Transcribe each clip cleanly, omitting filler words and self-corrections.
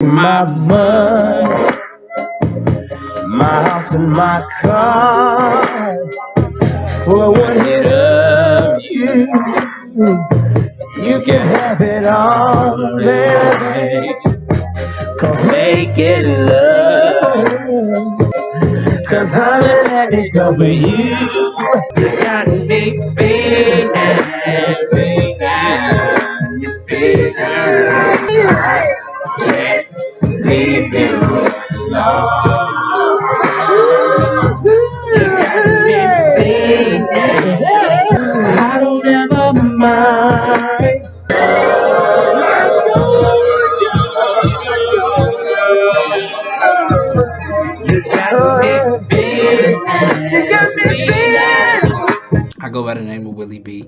My money, my house and my cars. For one hit of you, you can have it all, baby. Cause making love, cause I'm an addict over you. You got me feeling, can't leave you alone. You got me feeling, I don't ever mind. You got me feeling, you got me feeling. I go by the name of Willie B.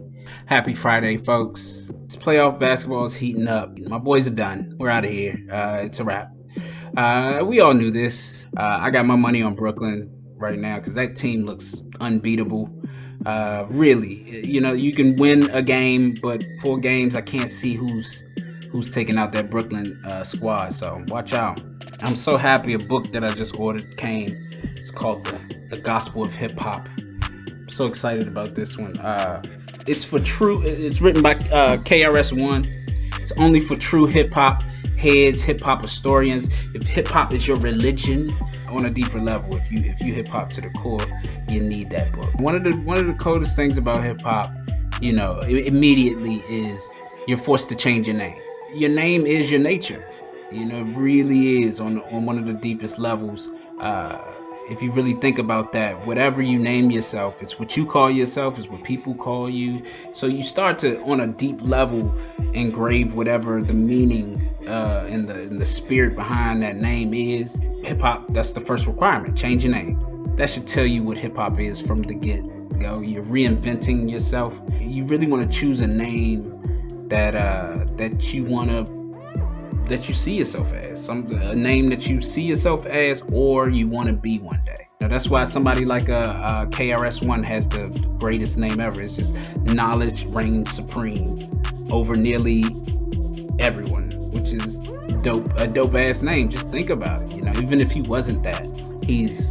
Happy Friday, folks. This playoff basketball is heating up. My boys are done. We're out of here. It's a wrap. We all knew this. I got my money on Brooklyn right now because that team looks unbeatable. Really, you can win a game, but 4 games, I can't see who's taking out that Brooklyn squad. So watch out. I'm so happy a book that I just ordered came. It's called The Gospel of Hip Hop. I'm so excited about this one. It's for true. It's written by KRS-One. It's only for true hip hop heads, hip hop historians. If hip hop is your religion on a deeper level, if you hip hop to the core, you need that book. One of the coolest things about hip hop, immediately is you're forced to change your name. Your name is your nature. It really is on one of the deepest levels. If you really think about that, whatever you name yourself, it's what you call yourself, it's what people call you. So you start to, on a deep level, engrave whatever the meaning and the spirit behind that name is. Hip hop, that's the first requirement. Change your name. That should tell you what hip hop is from the get-go. You're reinventing yourself. You really want to choose a name that you see yourself as, a name that you see yourself as, or you want to be one day. That's why somebody like a KRS-One has the greatest name ever. It's just knowledge reigns supreme over nearly everyone, which is dope. A dope ass name. Just think about it. Even if he wasn't that, he's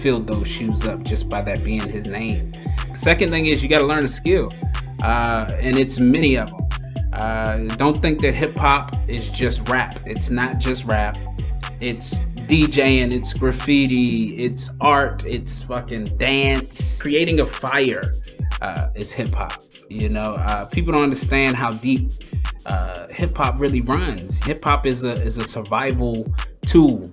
filled those shoes up just by that being his name. Second thing is you got to learn a skill, and it's many of them. Don't think that hip hop is just rap. It's not just rap. It's DJing, it's graffiti, it's art, it's fucking dance. Creating a fire is hip hop. People don't understand how deep hip hop really runs. Hip hop is a survival tool.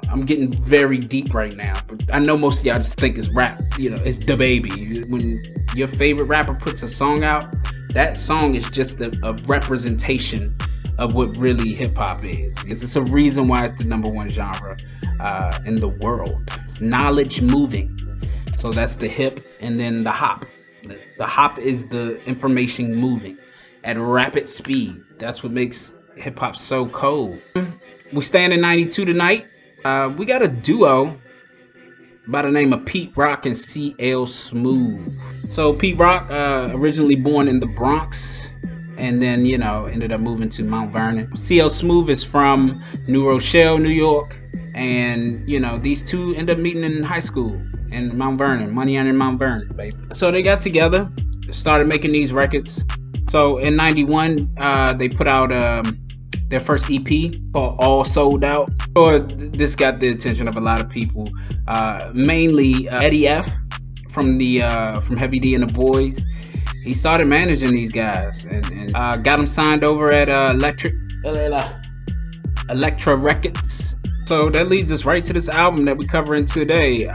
I'm getting very deep right now, but I know most of y'all just think it's rap. It's the baby. When your favorite rapper puts a song out, that song is just a representation of what really hip hop is. It's a reason why it's the #1 genre in the world. It's knowledge moving. So that's the hip, and then the hop. The hop is the information moving at rapid speed. That's what makes hip hop so cold. We stand in 92 tonight. We got a duo by the name of Pete Rock and CL Smooth. So Pete Rock, originally born in the Bronx, and then ended up moving to Mount Vernon. CL Smooth is from New Rochelle, New York, and these two end up meeting in high school in Mount Vernon, Money in Mount Vernon, baby. So they got together, started making these records. So in 91, they put out their first EP called All Sold Out. This got the attention of a lot of people, mainly Eddie F from Heavy D and the Boys. He started managing these guys and got them signed over at ELECTRA Records. So that leads us right to this album that we're covering today,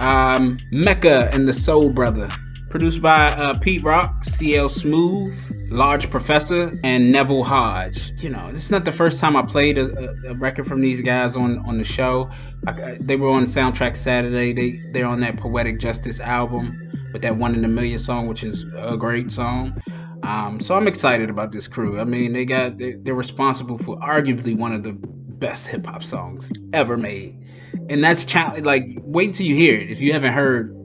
Mecca and the Soul Brother. Produced by Pete Rock, CL Smooth, Large Professor, and Neville Hodge. This is not the first time I played a record from these guys on the show. They were on Soundtrack Saturday. They're on that Poetic Justice album with that One in a Million song, which is a great song. So I'm excited about this crew. I mean, they're responsible for arguably one of the best hip hop songs ever made, and that's wait till you hear it. If you haven't heard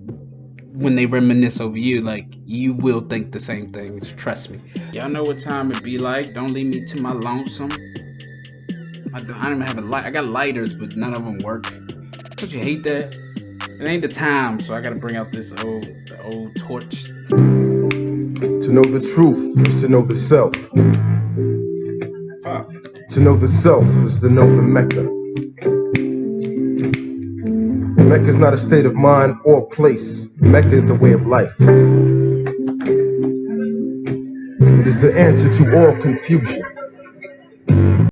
When They Reminisce Over You, you will think the same thing. Trust me. Y'all know what time it be like. Don't leave me to my lonesome. I don't even have a light. I got lighters, but none of them work. Don't you hate that? It ain't the time, so I gotta bring out this old torch. To know the truth is to know the self. To know the self is to know the Mecca. Mecca is not a state of mind or place. Mecca is a way of life. It is the answer to all confusion.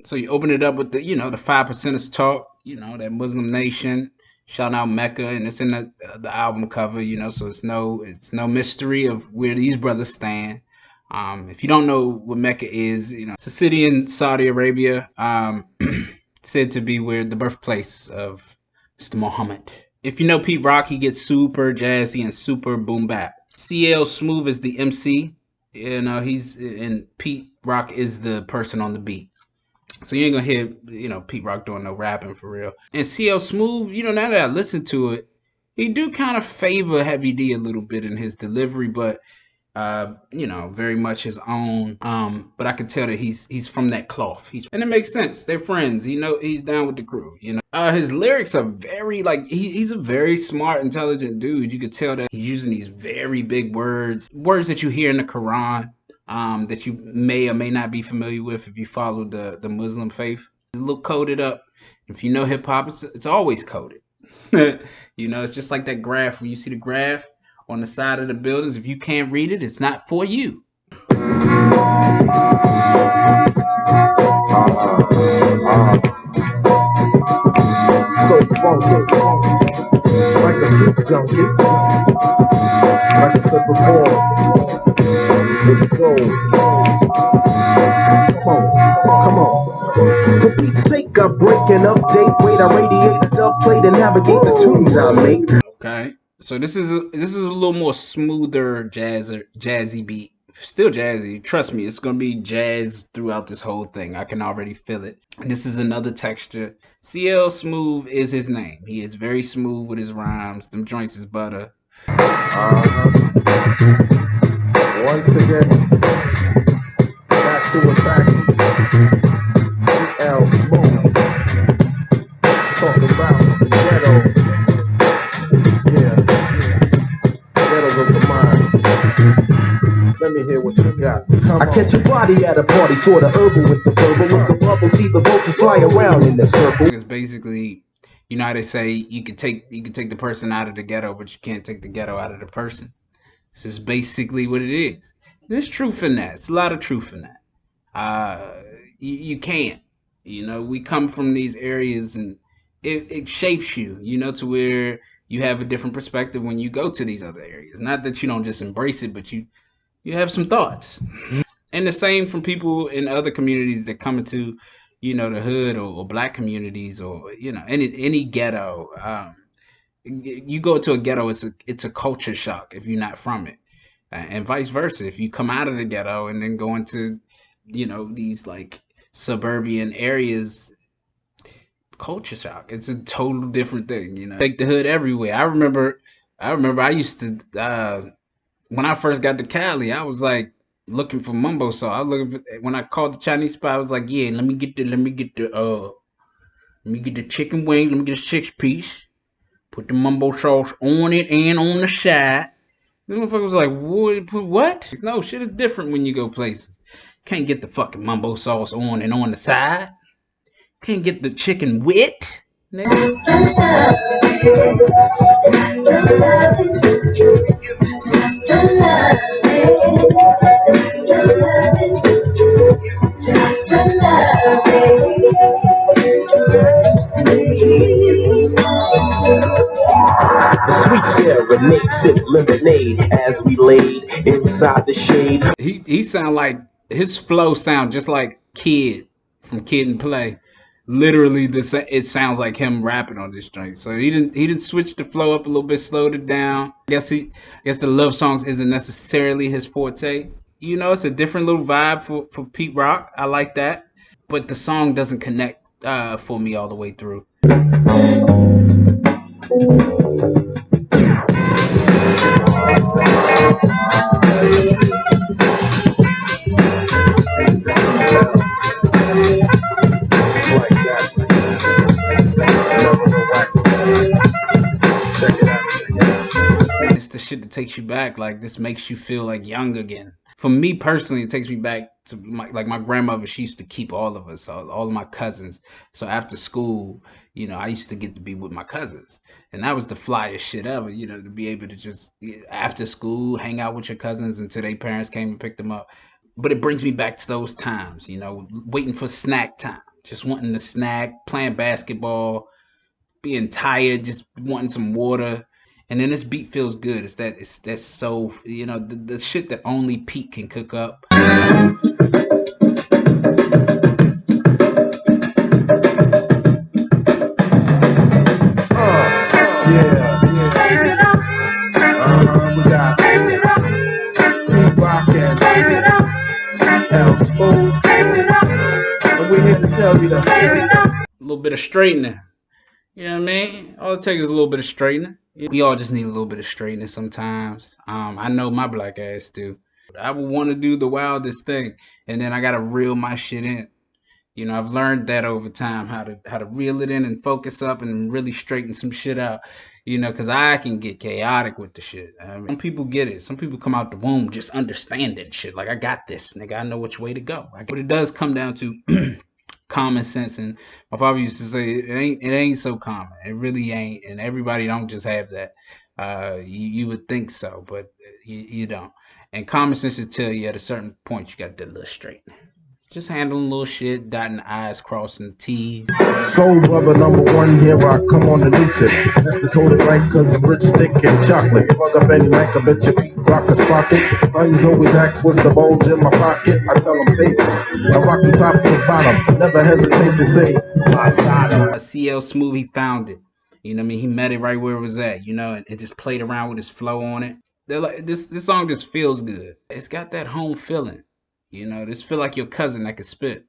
So you open it up with the 5%ers talk, that Muslim nation, shouting out Mecca, and it's in the album cover, so it's no mystery of where these brothers stand. If you don't know what Mecca is, it's a city in Saudi Arabia, said to be where the birthplace of Mr. Muhammad. If you know Pete Rock, he gets super jazzy and super boom bap. CL Smooth is the MC, and Pete Rock is the person on the beat. So you ain't gonna hear, Pete Rock doing no rapping for real. And CL Smooth, now that I listen to it, he do kind of favor Heavy D a little bit in his delivery, but very much his own. But I can tell that he's from that cloth. And it makes sense. They're friends. He's down with the crew. His lyrics are very he's a very smart, intelligent dude. You could tell that he's using these very big words that you hear in the Quran. That you may or may not be familiar with if you follow the Muslim faith. It's a little coded up. If you know hip hop, it's always coded. It's just like that graph. When you see the graph on the side of the buildings, if you can't read it, it's not for you. So like a street junkie, like I said before, here we go. Come on. For Pete's sake, I'm breaking update. Wait, I radiate enough play to navigate the tunes I make. Okay, so this is a little more smoother jazzy beat. Still jazzy. Trust me, it's gonna be jazz throughout this whole thing. I can already feel it. And this is another texture. CL Smooth is his name. He is very smooth with his rhymes. Them joints is butter. Once again, back to attack. CL Smooth. Talk about the ghetto. Yeah. Ghettos of the mind. Let me hear what you got. I catch a body at a party, sorta herbal with the verbal. With the bubble, see the vultures fly around in the circle. It's basically, how they say you could take the person out of the ghetto, but you can't take the ghetto out of the person. This is basically what it is. There's truth in that. It's a lot of truth in that. You can't. We come from these areas, and it shapes you, to where you have a different perspective when you go to these other areas. Not that you don't just embrace it, but you have some thoughts. And the same from people in other communities that come into, the hood or black communities or, any ghetto. You go to a ghetto, it's a culture shock if you're not from it. And vice versa. If you come out of the ghetto and then go into, these suburban areas, culture shock. It's a total different thing, Take the hood everywhere. I remember I used to, when I first got to Cali, I was looking for mumbo sauce. I was looking for, when I called the Chinese spot, I was like, yeah, let me get the chicken wings, let me get a 6-piece, put the mumbo sauce on it and on the side. The motherfucker was like, what? No, shit is different when you go places. Can't get the fucking mumbo sauce on and on the side. Can't get the chicken wet. The sweet serenade, sip lemonade as we laid inside the shade. He sound like, his flow sound just like Kid from Kid and Play. Literally, it sounds like him rapping on this joint. So he didn't switch the flow up a little bit, slowed it down. I guess the love songs isn't necessarily his forte. It's a different little vibe for Pete Rock. I like that, but the song doesn't connect for me all the way through. takes you back. Like this makes you feel like young again. For me personally, it takes me back to my grandmother. She used to keep all of us, all of my cousins. So after school, I used to get to be with my cousins, and that was the flyest shit ever. To be able to just after school hang out with your cousins until their parents came and picked them up. But it brings me back to those times, waiting for snack time, just wanting to snack, playing basketball, being tired, just wanting some water. And then this beat feels good. It's that soul, the shit that only Pete can cook up. We got Pete Rock and L Smooth. And we're here to tell you that a little bit of straightening. You know what I mean? All it takes is a little bit of straightening. We all just need a little bit of straightening sometimes. I know my black ass do. I would want to do the wildest thing, and then I gotta reel my shit in. I've learned that over time, how to reel it in and focus up and really straighten some shit out. Because I can get chaotic with the shit. Some people get it. Some people come out the womb just understanding shit. Like, I got this, nigga. I know which way to go. But it does come down to common sense, and my father used to say it ain't so common. It really ain't, and everybody don't just have that. You would think so, but you don't. And common sense should tell you at a certain point you got to do a little straight. Just handling little shit, dotting the I's, crossing the T's. Soul brother #1, here I come on the new tip. That's the coded right, cause I'm rich, thick, and chocolate. Plug up any mic, I bet your Pete Rock a pocket. Honeys always ask what's the bulge in my pocket. I tell them papers. I rock the top to the bottom. Never hesitate to say, I got it. CL Smooth, he found it. You know what I mean? He met it right where it was at, and just played around with his flow on it. They're like, this song just feels good. It's got that home feeling. This feel like your cousin that could spit.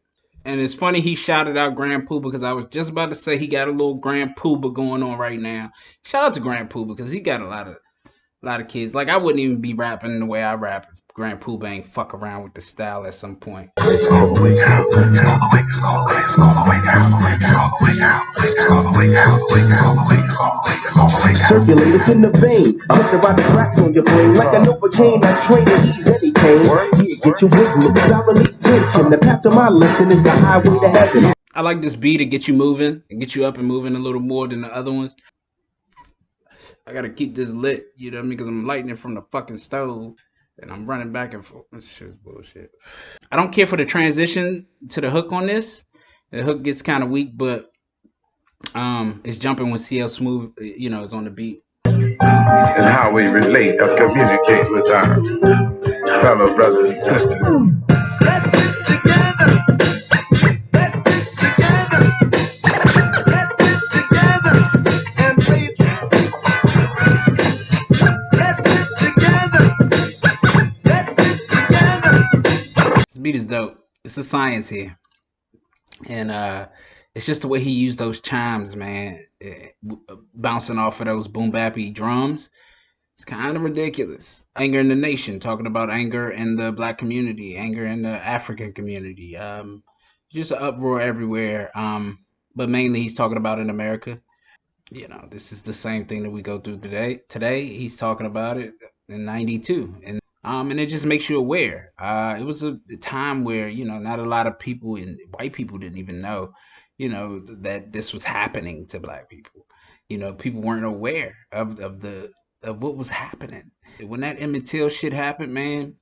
And it's funny he shouted out Grand Pooba, because I was just about to say he got a little Grand Pooba going on right now. Shout out to Grand Pooba, because he got a lot of kids. Like, I wouldn't even be rapping the way I rap if Grand Pooba ain't fuck around with the style at some point. It's all the way down. It's all the way. It's all the way. It's all the way down. It's all the way down. It's all the way down. It's all the way. It's all the way. It's all the way down. Circulate, it's in the vein. Check about the cracks on your brain. Like a Novocaine, I train to ease any pain. Yeah, get you wiggling, because I relieve tension. The path to my lesson is the highway to heaven. I like this beat to get you moving and get you up and moving a little more than the other ones. I gotta keep this lit, you know what I mean? Because I'm lighting it from the fucking stove and I'm running back and forth. This shit's bullshit. I don't care for the transition to the hook on this. The hook gets kind of weak, but it's jumping when CL Smooth, is on the beat. And how we relate or communicate with our fellow brothers and sisters. Let's get together. Let's get together. Let's get together. And please. Let's get together. Let's get together. This beat is dope. It's a science here. And it's just the way he used those chimes, man. Bouncing off of those boom bappy drums. It's kind of ridiculous. Anger in the nation, talking about anger in the black community, anger in the African community. Just an uproar everywhere. But mainly he's talking about in America. This is the same thing that we go through today. Today, he's talking about it in 92. And it just makes you aware. It was a time where, not a lot of people, and white people didn't even know, that this was happening to black people. People weren't aware of what was happening. When that Emmett Till shit happened, man,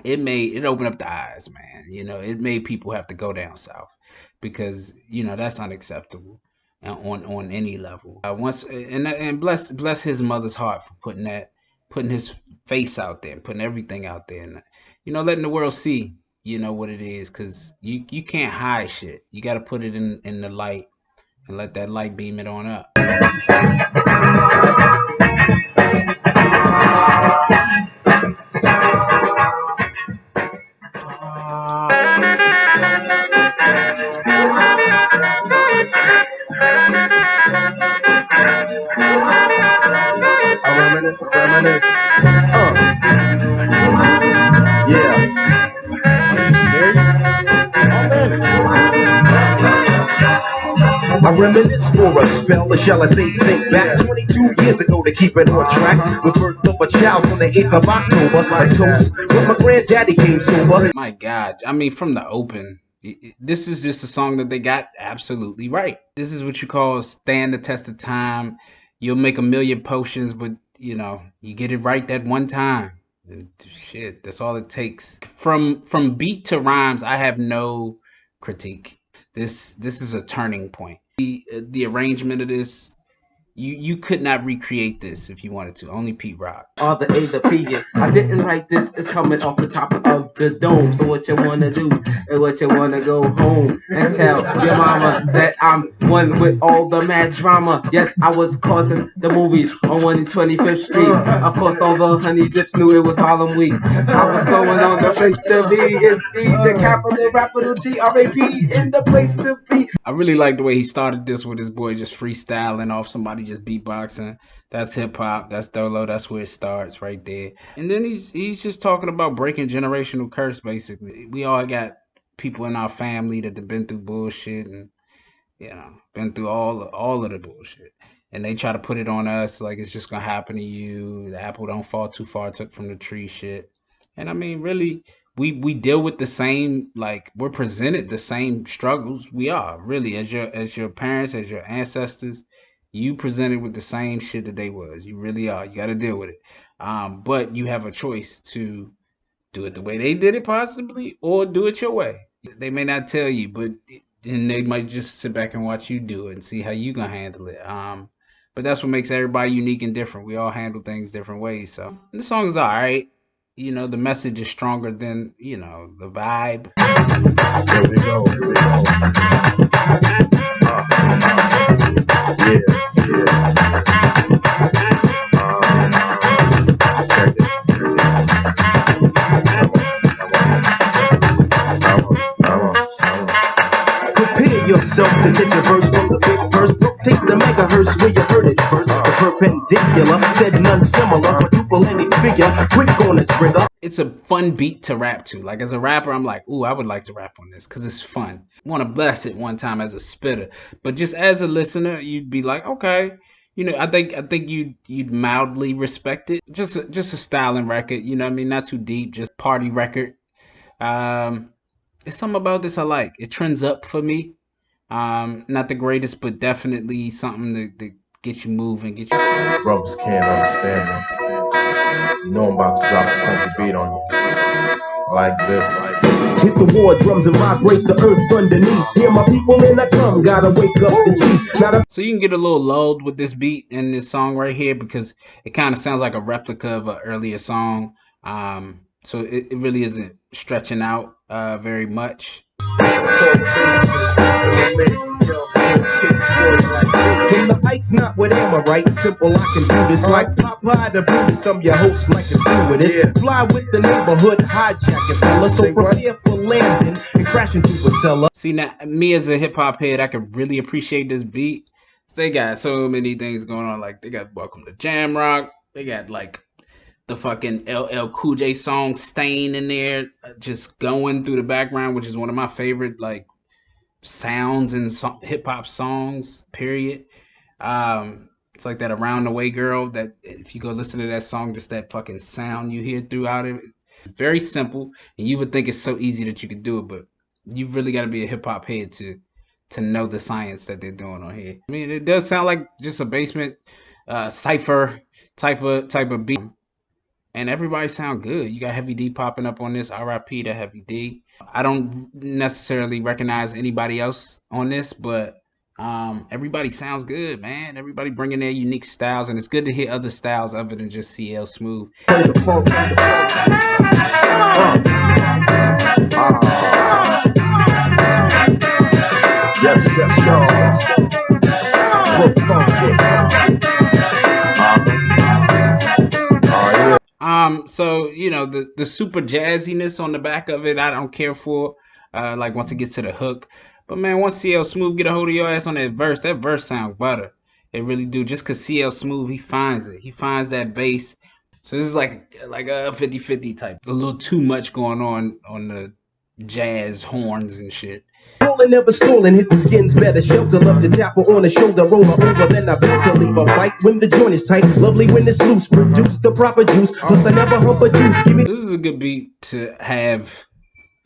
it opened up the eyes, man. It made people have to go down south, because that's unacceptable on any level. And bless his mother's heart for putting his face out there, putting everything out there, and letting the world see what it is, because you can't hide shit. You got to put it in the light and let that light beam it on up. Reminisce. Yeah. Are you serious? I reminisce for a spell, or shall I say think back 22 years ago to keep it on track. The birth of a child on the 8th of October. A toast when my granddaddy came sober. My God, I mean, from the open, this is just a song that they got absolutely right. This is what you call stand the test of time. You'll make a million potions, but you know you get it right that one time. And shit, that's all it takes. From beat to rhymes, I have no critique. This is a turning point. The arrangement of this, you could not recreate this if you wanted to. Only Pete Rock. Or the A, the P. I didn't write this, it's coming off the top of the dome. So what you wanna do, and what you wanna go home and tell your mama that I'm one with all the mad drama. Yes, I was causing the movies on 125th Street. Of course, all the honey dips knew it was Harlem Week. I was going on the place to be. It's E, the capital rapper, G-R-A-P, in the place to be. I really like the way he started this with his boy just freestyling off somebody just beatboxing. That's hip hop. That's Dolo. That's where it starts right there. And then he's just talking about breaking generational curse. Basically, we all got people in our family that have been through bullshit and been through all of the bullshit. And they try to put it on us like it's just gonna happen to you. The apple don't fall too far took from the tree shit. And I mean, really, we deal with the same, like we're presented the same struggles. We are really as your parents, as your ancestors, you presented with the same shit that they was. You really are. You got to deal with it. But you have a choice to do it the way they did it, possibly, or do it your way. They may not tell you, but and they might just sit back and watch you do it and see how you gonna handle it. But that's what makes everybody unique and different. We all handle things different ways. So the song is all right. You know, the message is stronger than, the vibe. Here we go, here we go. Prepare yourself to get your verse from the big verse. Don't take the megahertz where you heard it first. The perpendicular said none similar, quadruple any figure, quick on the trigger. It's a fun beat to rap to. Like as a rapper, I'm like, ooh, I would like to rap on this because it's fun. I want to bless it one time as a spitter, but just as a listener, you'd be like, okay, I think you'd mildly respect it. Just a styling record, you know what I mean? Not too deep, just party record. There's something about this I like. It trends up for me. Not the greatest, but definitely something to get you moving, get you. Brothers can't understand them. You know I'm about to drop a funky beat on you. Like this. Hit the war drums and vibrate the earth underneath. Hear my people in the come, gotta wake up the chief. So you can get a little lulled with this beat and this song right here because it kind of sounds like a replica of an earlier song. So it really isn't stretching out very much. From the heights, not with hammer, right? Simple, I can do this like Popeye the Brutus. I'm your host, like a stewardess. Fly with the neighborhood, hijack it, fella. So prepare for landing and crash into a cellar. See, now, me as a hip hop head, I could really appreciate this beat. They got so many things going on. Like, they got Welcome to Jamrock. They got, like, the fucking LL Cool J song Stain in there, just going through the background, which is one of my favorite, like, sounds in hip hop songs, period. It's like that Around the Way Girl, that if you go listen to that song, just that fucking sound you hear throughout it. It's very simple, and you would think it's so easy that you could do it, but you really got to be a hip hop head to know the science that they're doing on here. I mean, it does sound like just a basement cypher type of beat. And everybody sound good. You got Heavy D popping up on this. R.I.P. to Heavy D. I don't necessarily recognize anybody else on this, but everybody sounds good, man. Everybody bringing their unique styles, and it's good to hear other styles other than just CL Smooth. So the super jazziness on the back of it, I don't care for. Like once it gets to the hook, but man, once CL Smooth get a hold of your ass on that verse sounds butter. It really do. Just cause CL Smooth, he finds it. He finds that bass. So this is like a 50-50 type. A little too much going on jazz horns and shit. Rolling, never stolen, hit the skins better. Shelter, love to tap her on the shoulder, roll her over, then I bend to leave her right when the joint is tight. Lovely when it's loose, produce the proper juice. Plus I never hump a juice. Give me. This is a good beat to have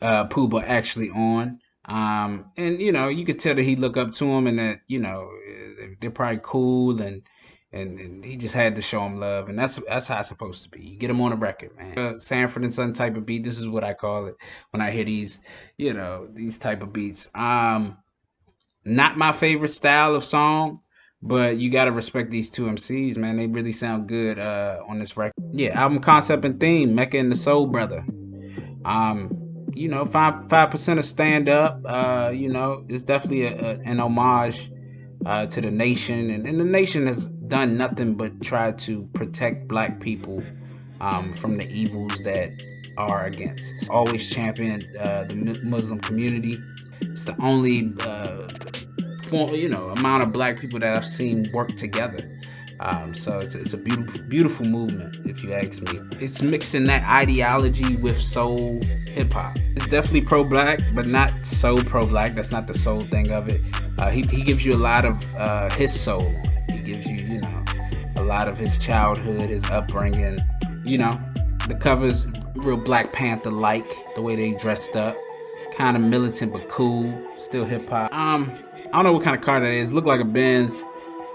Puba actually on. And you know, you could tell that he look up to him and that, you know, they're probably cool and he just had to show him love, and that's how it's supposed to be. You get him on a record, man. Sanford and Son type of beat. This is what I call it when I hear these, you know, these type of beats. Not my favorite style of song, but you gotta respect these two MCs, man. They really sound good on this record. Yeah, album concept and theme, Mecca and the Soul Brother. You know, 5% of stand up. You know, it's definitely an homage to the nation, and the nation has done nothing but try to protect black people from the evils that are against. Always championed the Muslim community. It's the only amount of black people that I've seen work together. So it's a beautiful movement, if you ask me. It's mixing that ideology with soul hip hop. It's definitely pro-black, but not so pro-black. That's not the soul thing of it. He gives you a lot of his soul on it. He gives you, you know, a lot of his childhood, his upbringing. You know, the cover's real Black Panther-like, the way they dressed up. Kind of militant but cool. Still hip hop. I don't know what kind of car that is. Look like a Benz.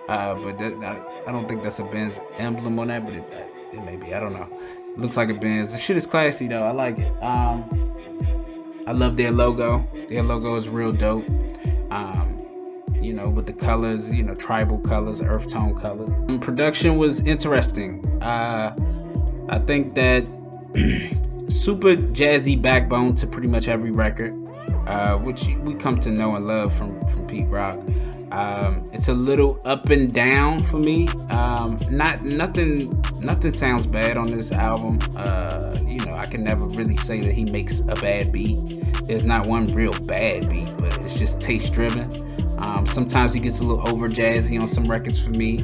But I don't think that's a Benz emblem on that, but it may be. I don't know. It looks like a Benz. The shit is classy though. I like it. I love their logo. Their logo is real dope. You know, with the colors, you know, tribal colors, earth tone colors. Production was interesting. I think that super jazzy backbone to pretty much every record, which we come to know and love from Pete Rock. It's a little up and down for me. Nothing sounds bad on this album. You know, I can never really say that he makes a bad beat. There's not one real bad beat, but it's just taste driven. Sometimes he gets a little over jazzy on some records for me,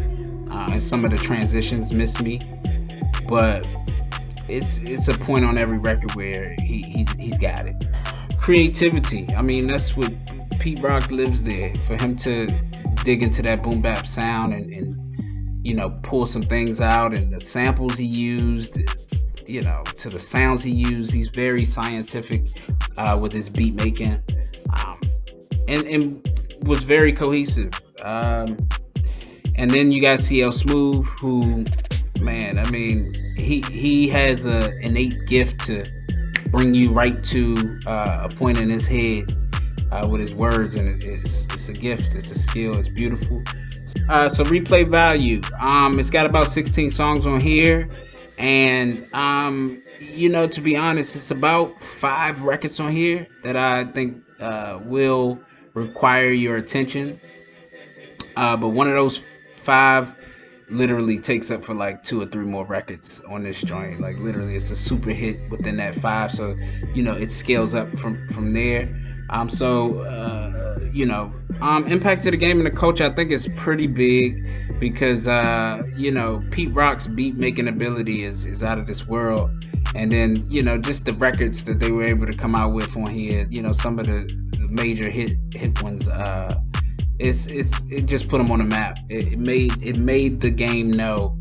and some of the transitions miss me. But it's a point on every record where he's got it. Creativity. I mean, that's what Pete Rock lives there. For him to dig into that boom bap sound and you know, pull some things out, and the samples he used, you know, to the sounds he used. He's very scientific with his beat making, and was very cohesive. And then you got CL Smooth, who, man, I mean, he has an innate gift to bring you right to a point in his head with his words, and it's a gift, it's a skill, it's beautiful. So replay value, it's got about 16 songs on here, and you know, to be honest, it's about 5 records on here that I think will require your attention, but one of those 5 literally takes up for like 2 or 3 more records on this joint. Like literally, it's a super hit within that 5. So you know, it scales up from there. You know, impact to the game and the culture, I think, is pretty big, because you know, Pete Rock's beat making ability is out of this world. And then, you know, just the records that they were able to come out with on here, you know, some of the major hit ones, it just put them on the map. It made the game know,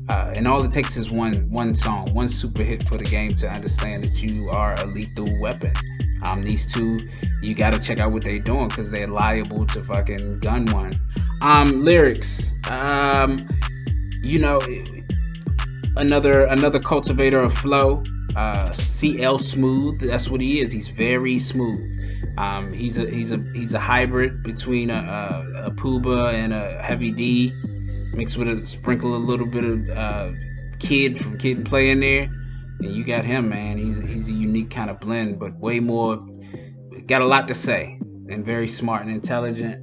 and all it takes is one song, one super hit for the game to understand that you are a lethal weapon. These two, you gotta check out what they're doing, because they're liable to fucking gun one. Lyrics, you know, another cultivator of flow. CL Smooth, that's what he is. He's very smooth. He's a hybrid between a Puba and a Heavy D, mixed with a sprinkle a little bit of Kid from Kid and Play in there, and you got him, man. He's a unique kind of blend, but way more, got a lot to say, and very smart and intelligent.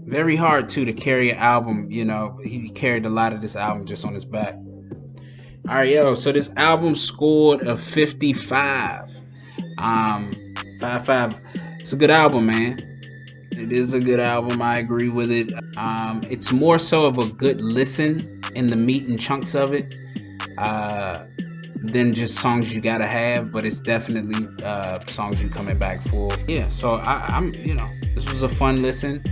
Very hard too to carry an album. You know, he carried a lot of this album just on his back. All right, yo. So this album scored a 55. 5. It's a good album, man. It is a good album. I agree with it. It's more so of a good listen in the meat and chunks of it. than just songs you gotta have, but it's definitely songs you coming back for. Yeah, so I'm this was a fun listen.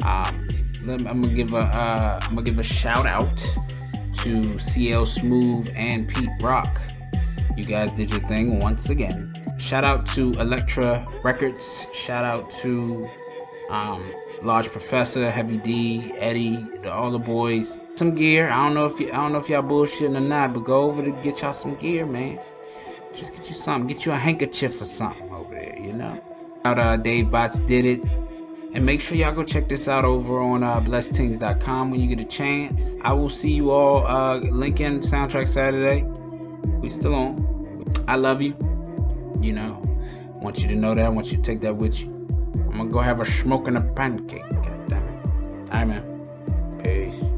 I'm gonna give a shout out to CL Smooth and Pete Rock. You guys did your thing once again. Shout out to Electra Records. Shout out to Large Professor, Heavy D, Eddie, all the boys. Some gear. I don't know if y'all bullshitting or not, but go over to get y'all some gear, man. Just get you something. Get you a handkerchief or something over there, you know. Dave Bots did it. And make sure y'all go check this out over on blessedthings.com when you get a chance. I will see you all Lincoln Soundtrack Saturday. We still on. I love you. You know, I want you to know that. I want you to take that with you. I'm gonna go have a smoke and a pancake. God damn it. All right, man. Peace.